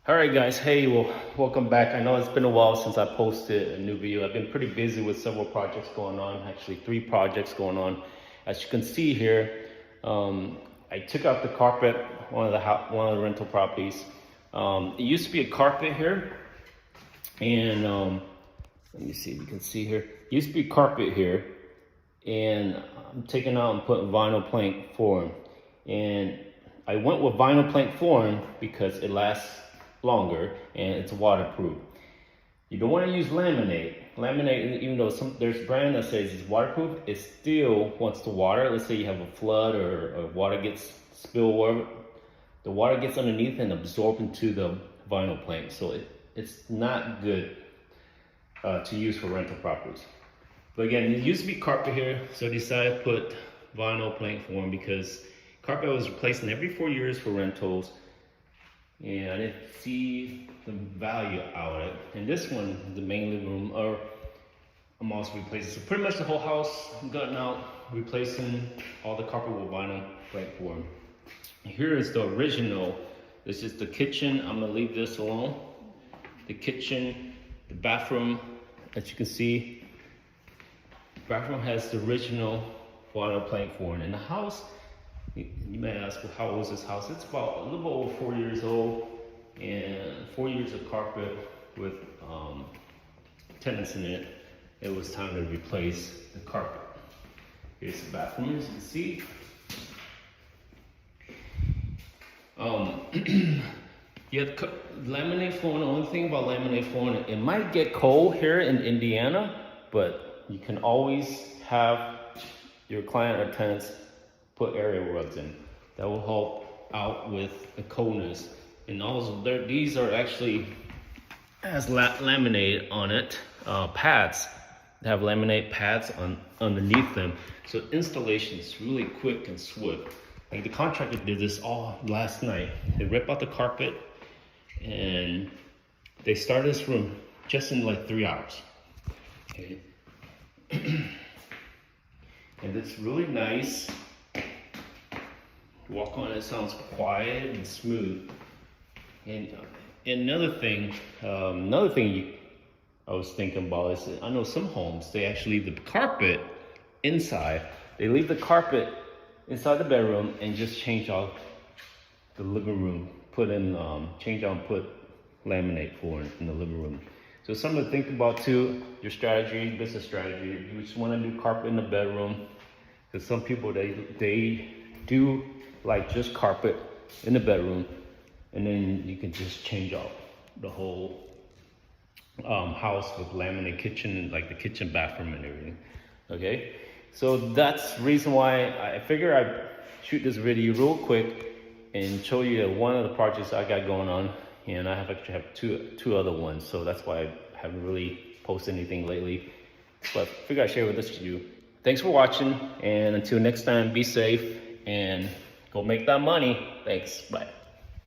All right, guys. Hey, well, welcome back. I know it's been a while since I posted a new video. I've been pretty busy with several projects going on, actually 3 projects going on. As you can see here, I took out the carpet, one of the rental properties. It used to be a carpet here, and let me see if you can see here. It used to be carpet here, and I'm taking out and putting vinyl plank flooring. And I went with vinyl plank flooring because it lasts longer and it's waterproof. You don't want to use laminate. Laminate, even though there's a brand that says it's waterproof, it still wants the water. Let's say you have a flood or water gets spilled over, the water gets underneath and absorbed into the vinyl plank. So it's not good to use for rental properties. But again, it used to be carpet here, so I decided to put vinyl plank flooring because carpet was replacing every 4 years for rentals. And I didn't see the value out of it. And this one, the main living room, I'm also replacing. So pretty much the whole house, I'm gutting out, replacing all the carpet with vinyl plank flooring. Here is the original. This is the kitchen. I'm gonna leave this alone. The kitchen, the bathroom, as you can see, the bathroom has the original vinyl plank flooring. In the house, you may ask, well, how old is this house? It's about a little over 4 years old, and 4 years of carpet with tenants in it. It was time to replace the carpet. Here's the bathroom, as you can see. You have laminate flooring. The only thing about laminate flooring, it might get cold here in Indiana, but you can always have your client or tenants put area rugs in. That will help out with the coldness. And also, these are actually has laminate on it, pads. They have laminate pads underneath them. So installation is really quick and swift. Like the contractor did this all last night. They ripped out the carpet and they started this room just in like 3 hours. Okay. And it's really nice. Walk on it, sounds quiet and smooth. And another thing I was thinking about is I know some homes, they actually leave the carpet inside. They leave the carpet inside the bedroom and just change out the living room. Put laminate flooring in the living room. So something to think about too, your strategy, business strategy. You just want to do carpet in the bedroom. Because some people, they do like just carpet in the bedroom, and then you can just change out the whole house with laminate kitchen, like the kitchen, bathroom, and everything. Okay, so that's the reason why I figure I'd shoot this video real quick and show you one of the projects I got going on, and I actually have two other ones, so that's why I haven't really posted anything lately. But I figure I'd share with this to you. Thanks for watching, and until next time, be safe and go make that money. Thanks. Bye.